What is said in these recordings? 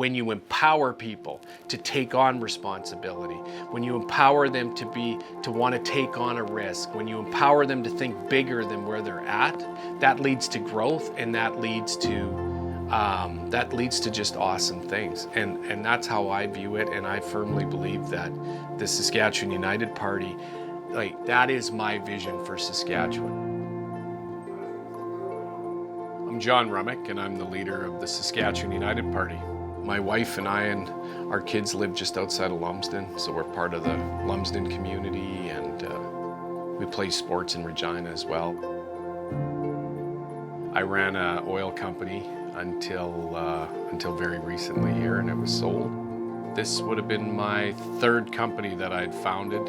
when you empower people to take on responsibility, when you empower them to want to take on a risk, when you empower them to think bigger than where they're at, that leads to growth, and that leads to just awesome things. And that's how I view it, and I firmly believe that the Saskatchewan United Party, like, that is my vision for Saskatchewan. I'm Jon Hromek, and I'm the leader of the Saskatchewan United Party. My wife and I and our kids live just outside of Lumsden, so we're part of the Lumsden community, and we play sports in Regina as well. I ran an oil company until very recently here, and it was sold. This would have been my third company that I'd founded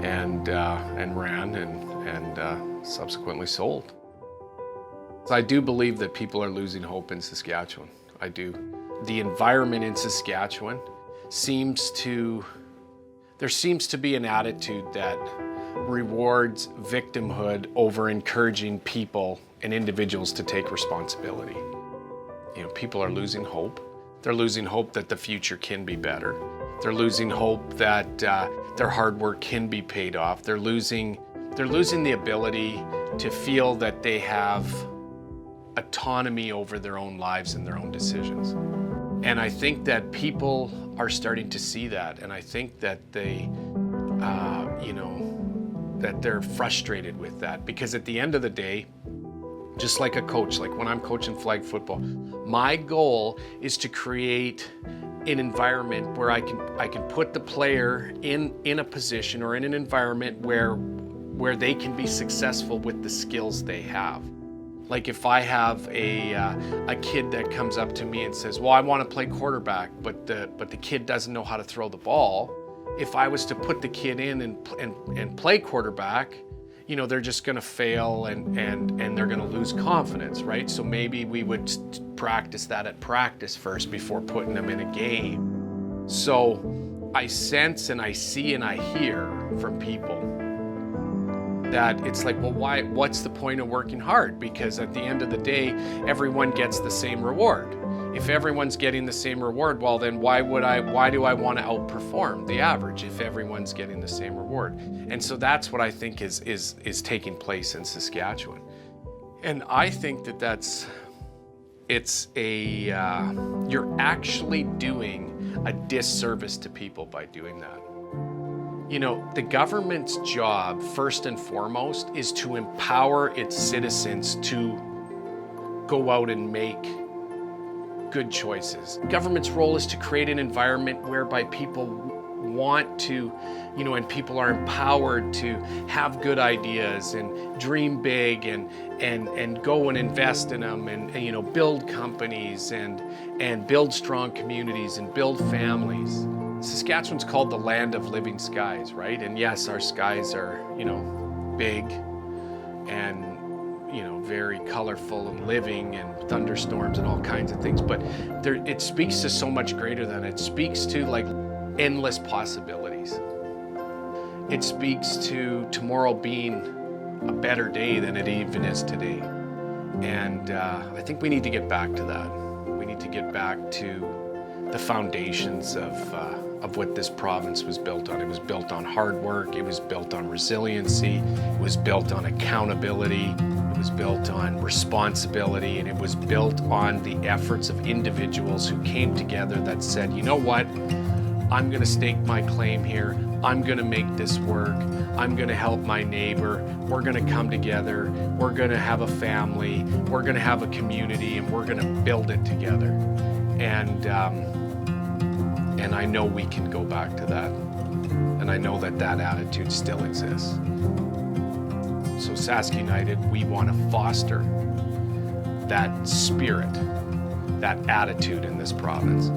and ran and subsequently sold. I do believe that people are losing hope in Saskatchewan. I do. The environment in Saskatchewan there seems to be an attitude that rewards victimhood over encouraging people and individuals to take responsibility. You know, people are losing hope. They're losing hope that the future can be better. They're losing hope that their hard work can be paid off. They're losing the ability to feel that they have autonomy over their own lives and their own decisions. And I think that people are starting to see that, and I think that that they're frustrated with that, because at the end of the day, just like a coach, like when I'm coaching flag football, my goal is to create an environment where I can put the player in a position or in an environment where they can be successful with the skills they have. Like if I have a kid that comes up to me and says, well, I want to play quarterback, but the kid doesn't know how to throw the ball. If I was to put the kid in and play quarterback, you know, they're just going to fail and they're going to lose confidence, right? So maybe we would practice that at practice first before putting them in a game. So I sense and I see and I hear from people that it's like, well, what's the point of working hard? Because at the end of the day, everyone gets the same reward. If everyone's getting the same reward, well, then why do I want to outperform the average if everyone's getting the same reward? And so that's what I think is taking place in Saskatchewan. And I think that you're actually doing a disservice to people by doing that. You know, the government's job, first and foremost, is to empower its citizens to go out and make good choices. Government's role is to create an environment whereby people want to, you know, and people are empowered to have good ideas and dream big and go and invest in them and you know, build companies and build strong communities and build families. Saskatchewan's called the land of living skies, right? And yes, our skies are, you know, big and, you know, very colorful and living and thunderstorms and all kinds of things, but it speaks to so much greater than it. It speaks to like endless possibilities. It speaks to tomorrow being a better day than it even is today. And I think we need to get back to that. We need to get back to the foundations of what this province was built on. It was built on hard work, it was built on resiliency, it was built on accountability, it was built on responsibility, and it was built on the efforts of individuals who came together that said, you know what, I'm gonna stake my claim here, I'm gonna make this work, I'm gonna help my neighbor, we're gonna come together, we're gonna have a family, we're gonna have a community, and we're gonna build it together. And I know we can go back to that. And I know that attitude still exists. So Sask United, we want to foster that spirit, that attitude in this province.